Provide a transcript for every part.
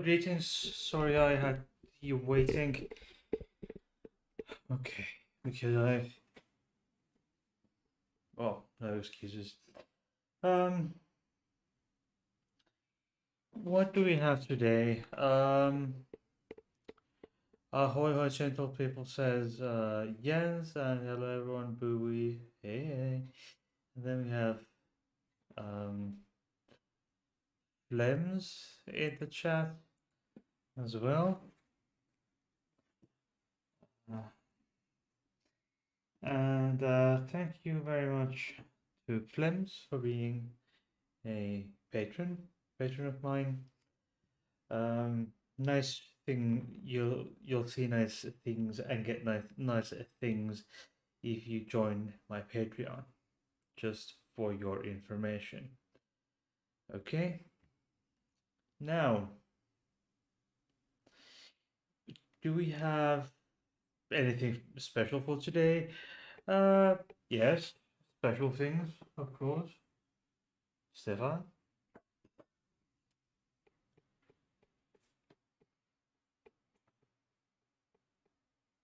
greetings. Sorry I had you waiting. Okay, because well, no excuses. Um, what do we have today? Ahoy, hoy, gentle people says Jens, and hello everyone, Bowie. Hey, hey. And then we have um, Flems in the chat as well. And thank you very much to Flems for being a patron of mine. Nice thing, you'll see nice things and get nice things if you join my Patreon. Just for your information. Okay. Now, do we have anything special for today? Yes, special things, of course. Stefan.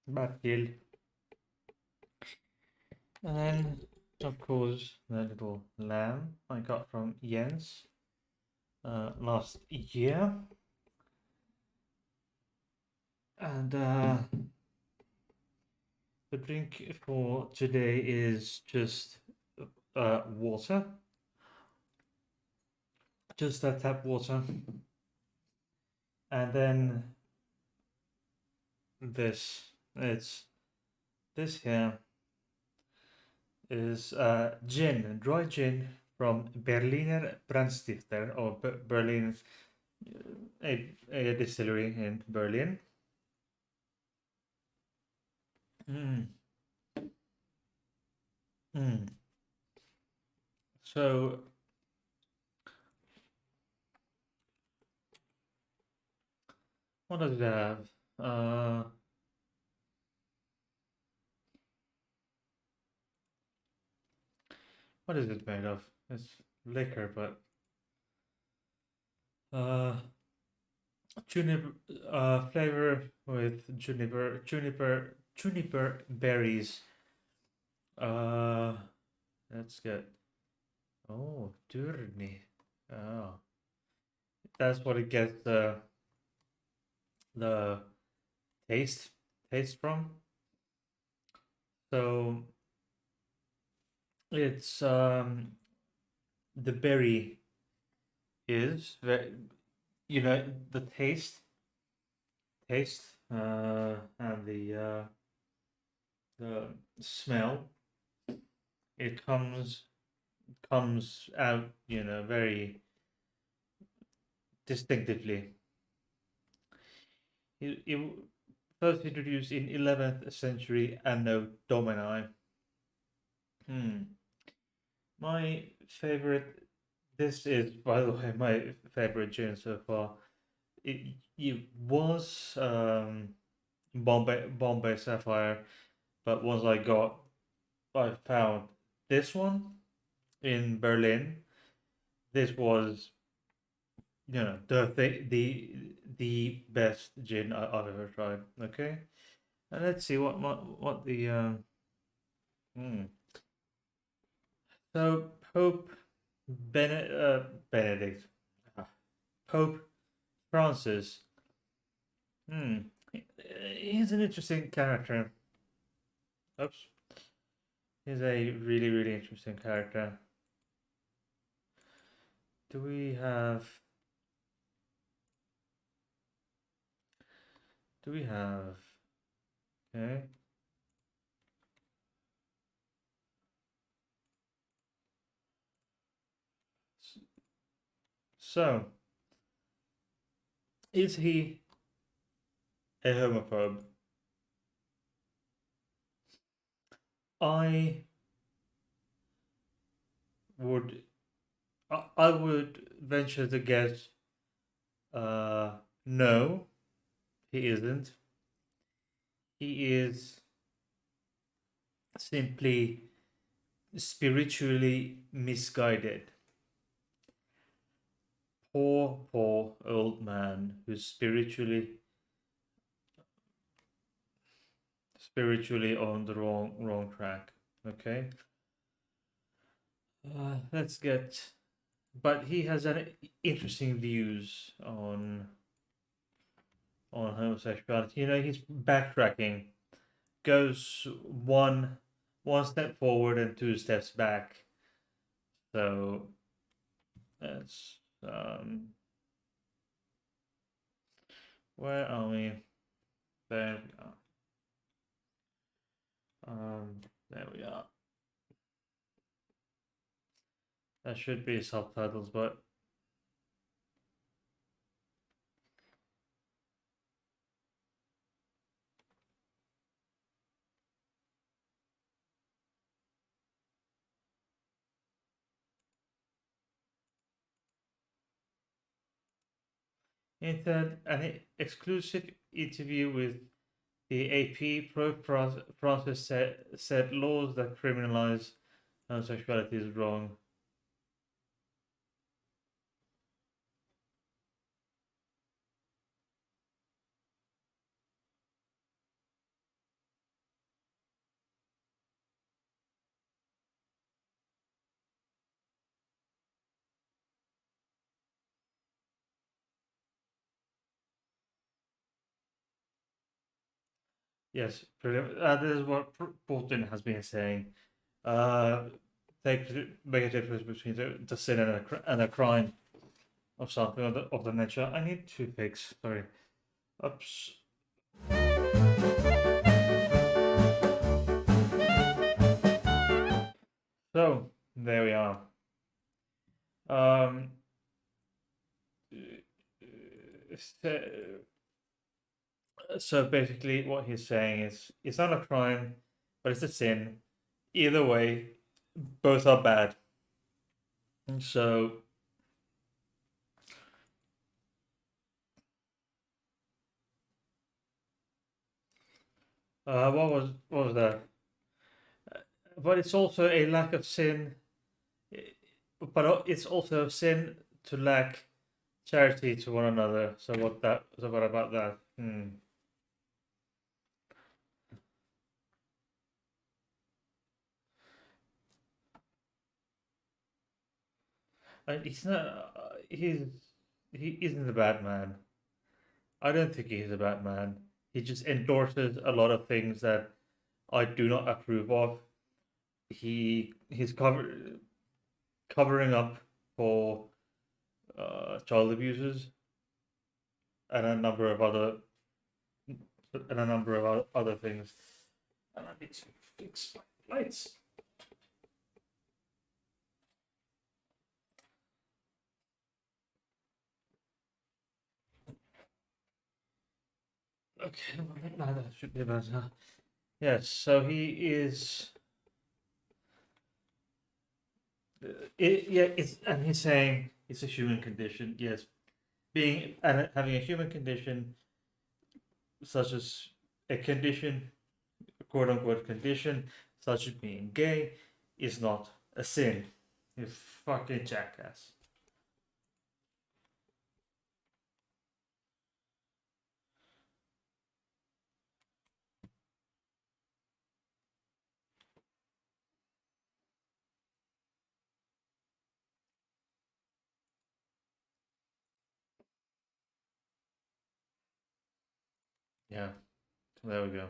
Bertil. And then, of course, the little lamb I got from Jens last year. And the drink for today is just water. Just tap water. And then this. It's this here is gin, dry gin from Berliner Brandstifter or Berlin, a distillery in Berlin. Mm. Mm. So what does it have? What is it made of? It's liquor, but juniper flavor with juniper berries. Uh, let's get. Oh, Durni. Oh, that's what it gets the taste from. So it's the berry is very, the taste and the smell, it comes out, very distinctively. It first introduced in 11th century Anno Domini. My favorite. This is, by the way, my favorite gin so far. It was Bombay Sapphire, but once I found this one in Berlin. This was, the best gin I've ever tried. Okay, and let's see what the hmm. So Benedict, ah, Pope Francis. Hmm, he's an interesting character. Oops, he's a really interesting character. Do we have? Do we have? Okay. So, is he a homophobe? I would I would venture to guess no, he isn't. He is simply spiritually misguided. poor old man who's spiritually on the wrong track. Okay, let's get. But he has an interesting views on homosexuality. You know, he's backtracking, goes one step forward and two steps back. So that's where are we? There we are. There we are. That should be subtitles, but instead, an exclusive interview with the AP process said laws that criminalize homosexuality is wrong. Yes, this is what Putin has been saying. Uh, make a difference between the sin and a crime or something of the nature. I need two pigs. Sorry. Oops. So there we are. Um, so, so basically, what he's saying is it's not a crime, but it's a sin. Either way, both are bad. And so, what was that? But it's also a lack of sin. But it's also a sin to lack charity to one another. So what that? So what about that? He's not. He isn't a bad man. I don't think he's a bad man. He just endorses a lot of things that I do not approve of. He's covering up for child abusers and a number of other things. And I need to fix my lights. Okay, no, that should be better. Yes, so he is. And he's saying it's a human condition. Yes, being and having a human condition, such as a condition, quote unquote condition, such as being gay, is not a sin. You fucking jackass. Yeah, there we go.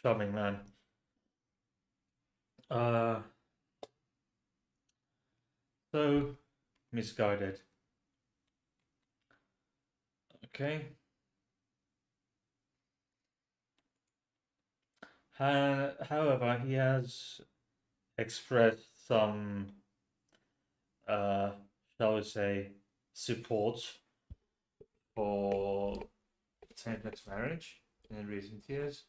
Charming man. Uh, so misguided. Okay. However, he has expressed some, uh, shall we say, support for same-sex marriage in recent years,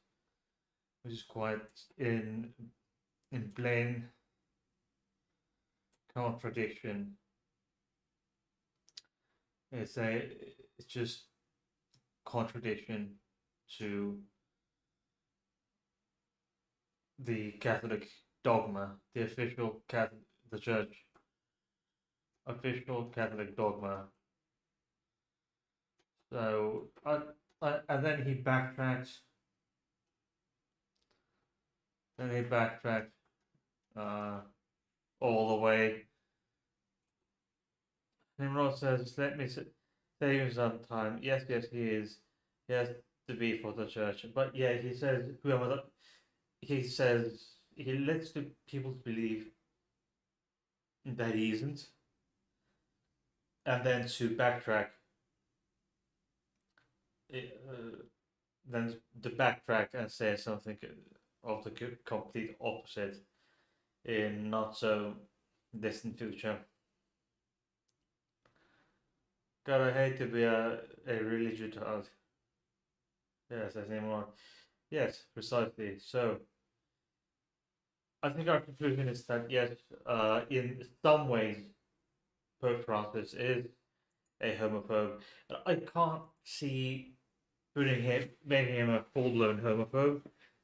which is quite in plain contradiction. It's just contradiction to the Catholic dogma, the official Catholic, the church official Catholic dogma. So, and then he backtracked. Then he backtracked uh, all the way. Nimrod says, "Let me save him some time." Yes, yes, he is. He has to be for the church. But yeah, he says, "Whoever." He says he lets the people believe that he isn't, and then to backtrack, uh, then to backtrack and say something of the complete opposite in not so distant future. God, I hate to be a religious child. Yes, I think more. Yes, precisely. So I think our conclusion is that yes, in some ways, Pope Francis is a homophobe. I can't see putting him, making him a full blown homophobe,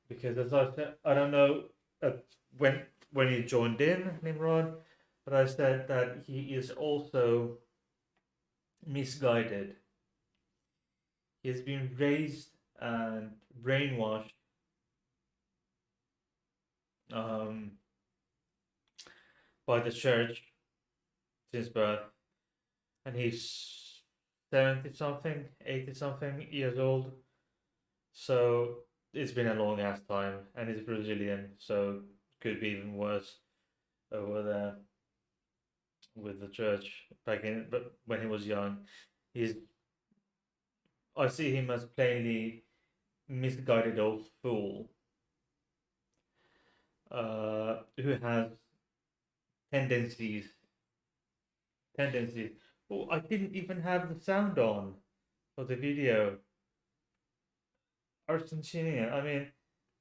because as I said, I don't know uh, when when he joined in Nimrod, but I said that he is also misguided. He has been raised and brainwashed um, by the church since birth, and he's 70 something, 80 something years old. So it's been a long ass time, and he's Brazilian, so could be even worse over there with the church back in, but when he was young, he's I see him as plainly misguided old fool who has tendencies tendencies. Oh, I didn't even have the sound on for the video. Argentina. I mean,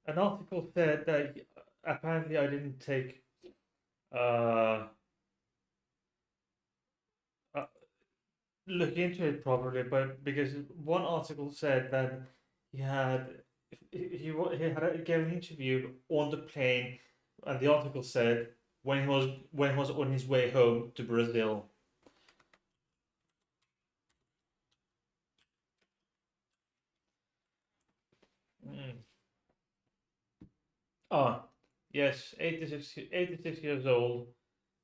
an article said that apparently I didn't take uh, uh look into it properly, but because one article said that he had he had gave an interview on the plane, and the article said when he was on his way home to Brazil. Mm. Ah, yes, 86 years old,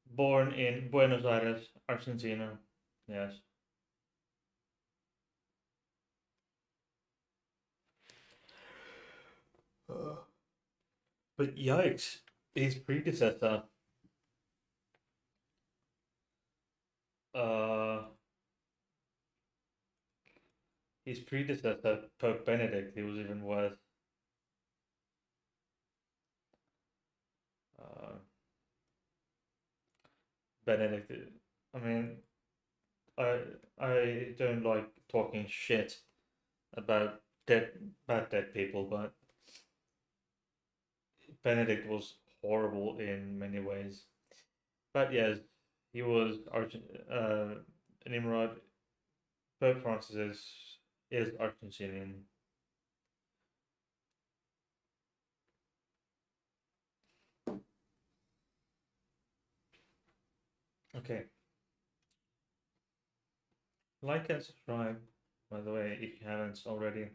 born in Buenos Aires, Argentina. Yes. But yikes, his predecessor, uh, Pope Benedict, he was even worse. Uh, Benedict, I mean, I I don't like talking shit about dead people, but Benedict was horrible in many ways. But yes, he was Nimrod. Pope Francis is Argentinian. Okay, like and subscribe, by the way, if you haven't already.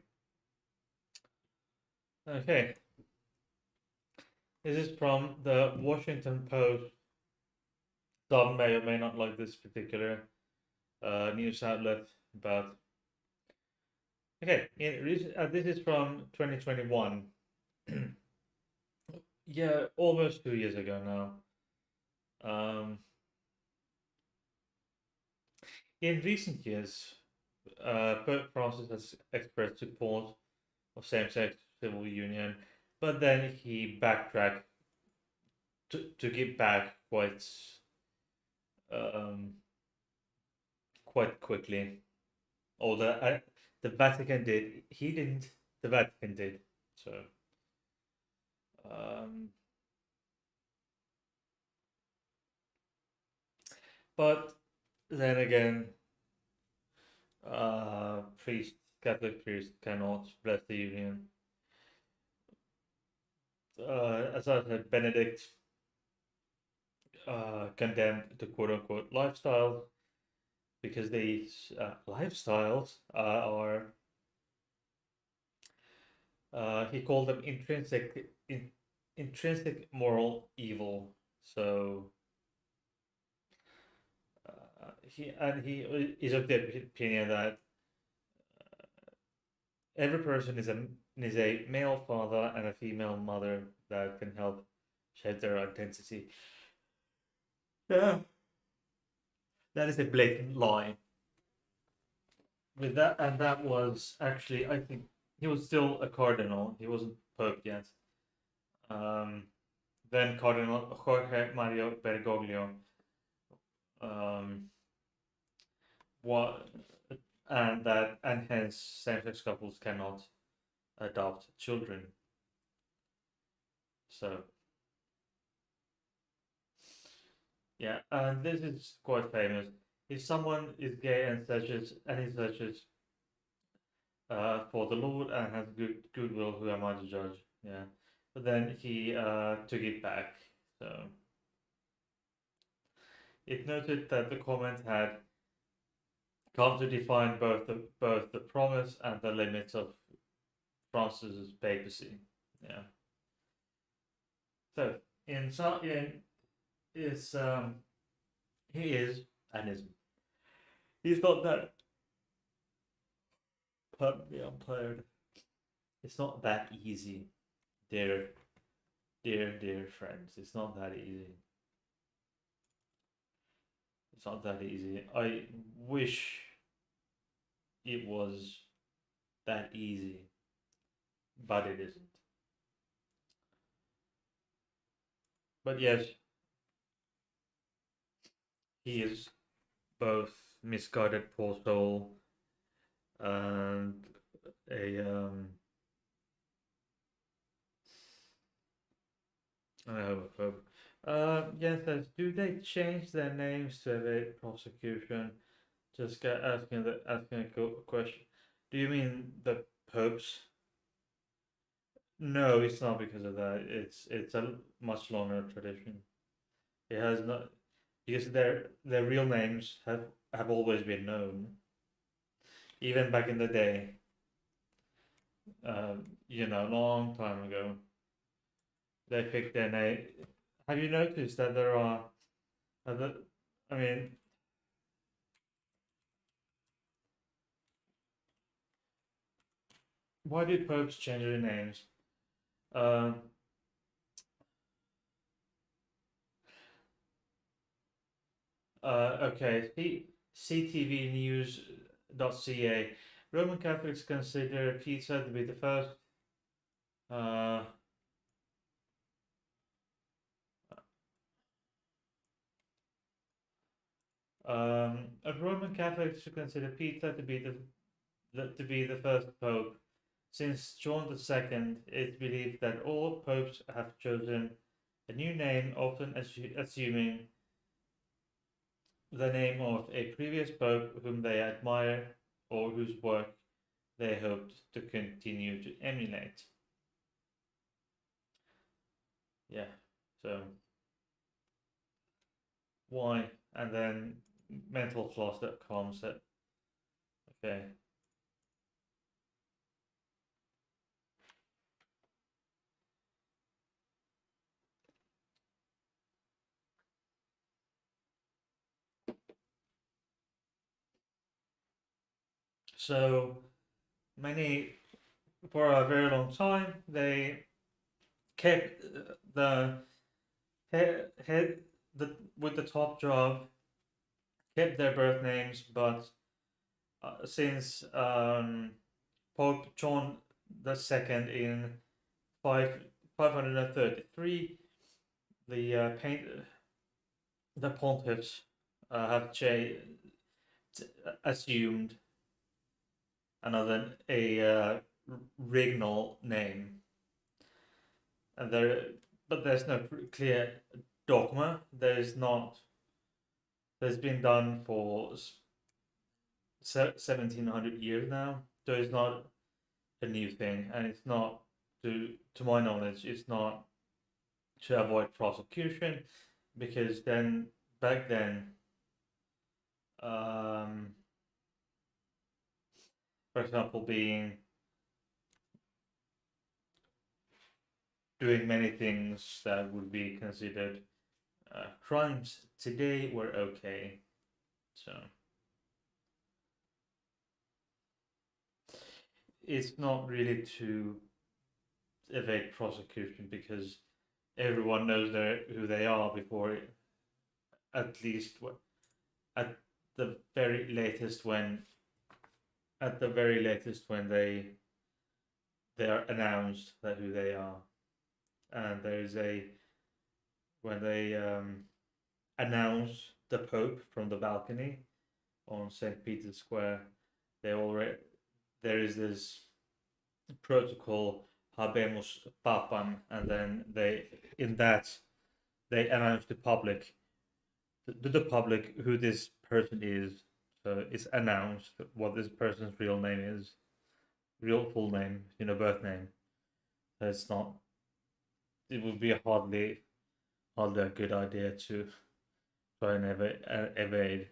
Okay, this is from the Washington Post. Some may or may not like this particular news outlet, but okay, this is from 2021. Yeah, almost 2 years ago now. Um, in recent years, Pope Francis has expressed support of same-sex civil union, but then he backtracked to get back um, quite quickly. Or the Vatican did. He didn't. The Vatican did. So, um, but then again, priest Catholic priest cannot bless the union. As I said, Benedict. condemned the quote unquote lifestyle because these lifestyles are he called them intrinsic moral evil. So he is of the opinion that every person is a male father and a female mother that can help shape their identity. Yeah, that is a blatant lie. With that, and that was actually, I think, he was still a cardinal. He wasn't pope yet. Um, then Cardinal Jorge Mario Bergoglio. Um, what and hence same-sex couples cannot adopt children. So yeah, and this is quite famous. If someone is gay and he searches for the Lord and has goodwill, who am I to judge? Yeah, but then he took it back. So it noted that the comment had come to define both the promise and the limits of Francis's papacy. Yeah. So in is he is and is he's not that. Pardon me, I'm tired. It's not that easy, dear, dear friends. It's not that easy. It's not that easy. I wish it was that easy, but it isn't. But yes, he is both misguided poor soul and a homophobe. Yes, says, do they change their names to evade prosecution? Just asking a question. Do you mean the popes? No, it's not because of that. It's a much longer tradition. It has not because their real names have always been known, even back in the day. Long time ago, they picked their name. Have you noticed that there are? Other, I mean, why did popes change their names? Um, okay, CTVnews.ca. Roman Catholics consider pizza to be the first. Uh, Roman Catholics consider Peter to be the first pope. Since John II, it's believed that all popes have chosen a new name, often assuming the name of a previous pope whom they admire or whose work they hoped to continue to emulate. Yeah, so why? And then mentalfloss.com said, okay. So many, for a very long time, they kept the head with the top job, kept their birth names, but since Pope John II in 533, the the pontiffs have assumed another regnal name, and but there's no clear dogma. There's not. There's been done for 1700 years now. So it's not a new thing, and it's not to my knowledge, it's not to avoid prosecution. because then back then, um, for example, being doing many things that would be considered crimes today were okay. So it's not really to evade prosecution because everyone knows who they are before at least at the very latest when they are announced that who they are, and there is a when they announce the Pope from the balcony on St. Peter's Square, they already there is this protocol habemus papam, and then they announce to the public who this person is. So it's announced what this person's real name is, real full name, birth name. So it's not. It would be hardly a good idea to try and evade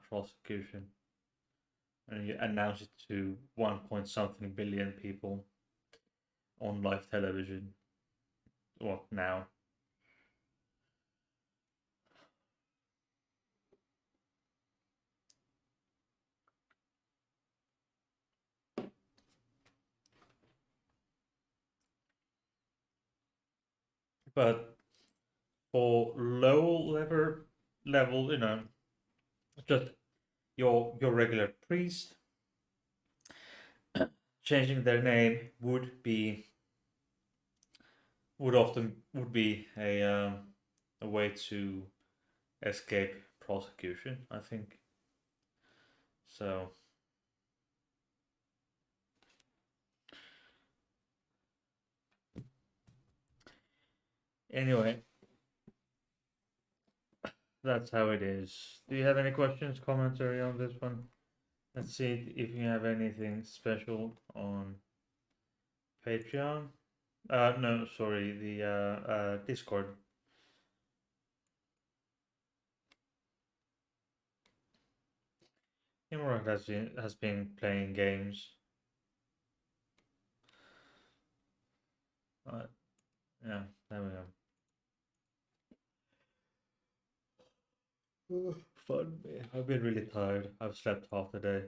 prosecution, and you announce it to 1 point something billion people on live television. What now? But for low level, just your regular priest changing their name would be a way to escape prosecution, I think. So anyway, that's how it is. Do you have any questions, commentary on this one? Let's see if you have anything special on Patreon. No, sorry, the Discord. Imran has been playing games. Uh, yeah, there we go. Fun. I've been really tired. I've slept half the day.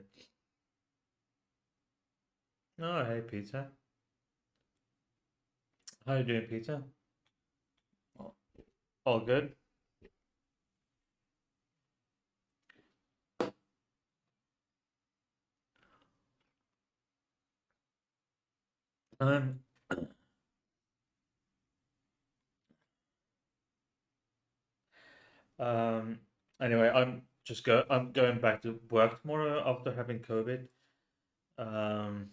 Oh, hey, Peter. How you doing, Peter? All all good? Um, um, anyway, I'm going back to work tomorrow after having COVID. Um,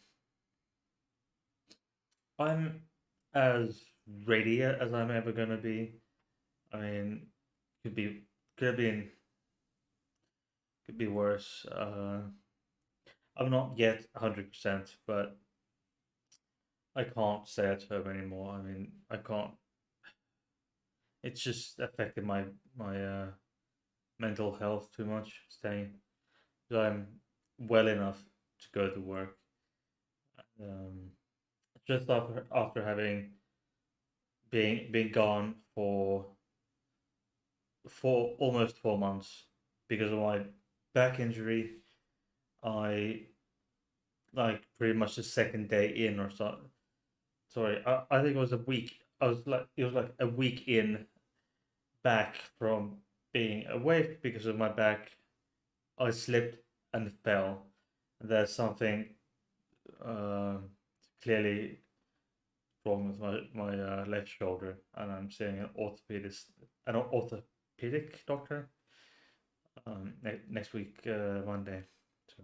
I'm as ready as I'm ever gonna be. I mean, could be could have been could be worse. I'm not yet 100%, but I can't stay at home anymore. I mean, I can't. It's just affected my mental health too much. Staying, so I'm well enough to go to work. Um, just after having been gone for almost 4 months because of my back injury. I like pretty much the second day in or so. Sorry, I think it was a week. It was like a week in back from being away because of my back. I slipped and fell. There's something uh, clearly wrong with my left shoulder, and I'm seeing an orthopedic doctor next week Monday, so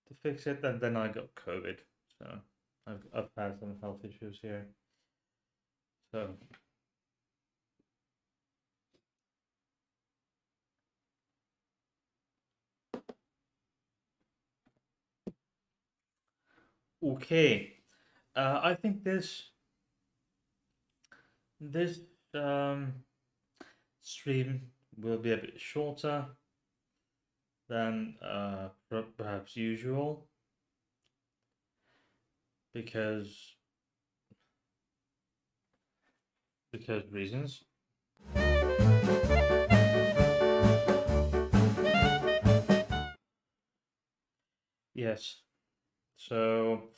to fix it. And then I got COVID, so I've had some health issues here. So okay, I think this um stream will be a bit shorter than perhaps usual because reasons. Yes. So,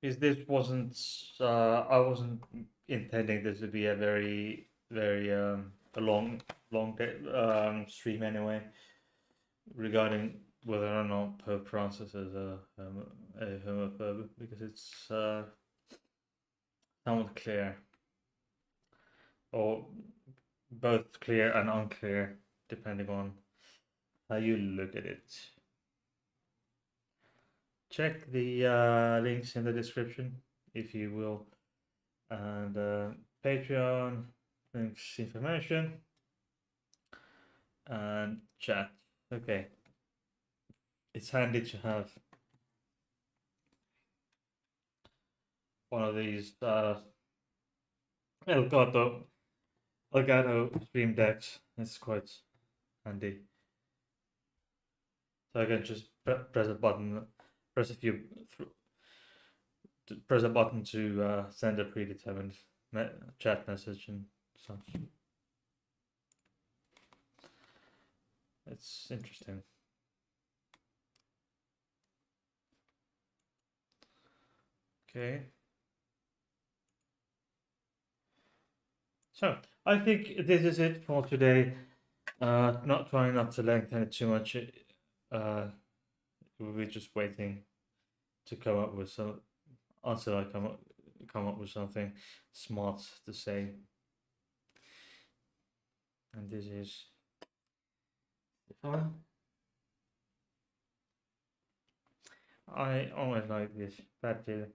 because this wasn't, I wasn't intending this to be a very a long day, stream anyway, regarding whether or not Pope Francis is a homophobe, because it's somewhat clear, or both clear and unclear, depending on how you look at it. Check the links in the description if you will, and Patreon links, information, and chat. Okay, it's handy to have one of these Elgato Stream Decks. It's quite handy. So I can just press a button, press a few, press a button to send a predetermined chat message and such. It's interesting. Okay. So I think this is it for today. Not trying not to lengthen it too much. We're just waiting to come up with some until I come up with something smart to say. And this is fun. I always like this. Partille.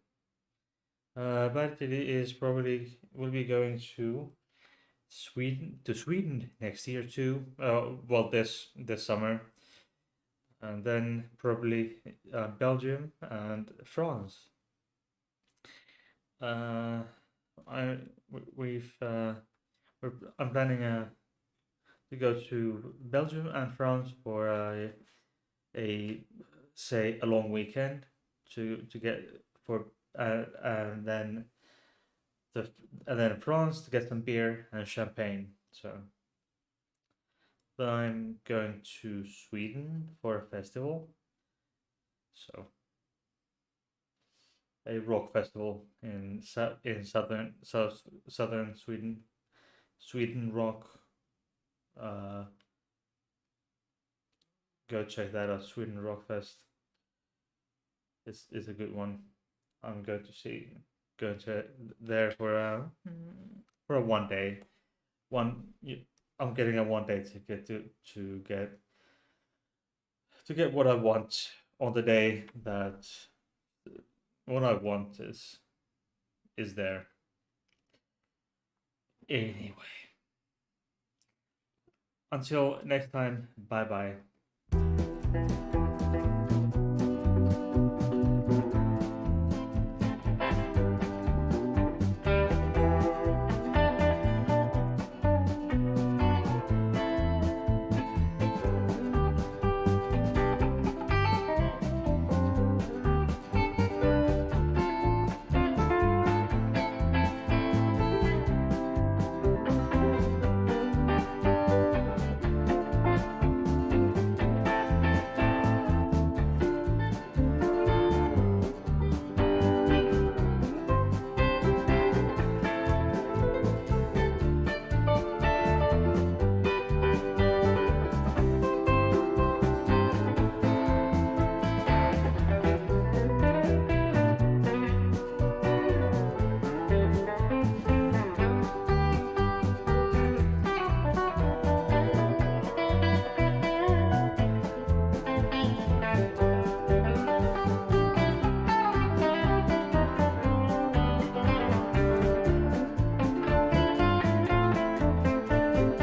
Partille is probably will be going to Sweden next year too. Well, this summer, and then probably Belgium and France. I we've I'm planning to go to Belgium and France for a say a long weekend to get for and then and then France to get some beer and champagne. So then I'm going to Sweden for a festival. So a rock festival in southern Sweden. Sweden rock. Uh, Go check that out. Sweden Rock Fest. It's a good one. I'm going to see going to there for a 1 day. I'm getting a 1 day ticket to get what I want on the day that what I want is there. Anyway, until next time, bye bye.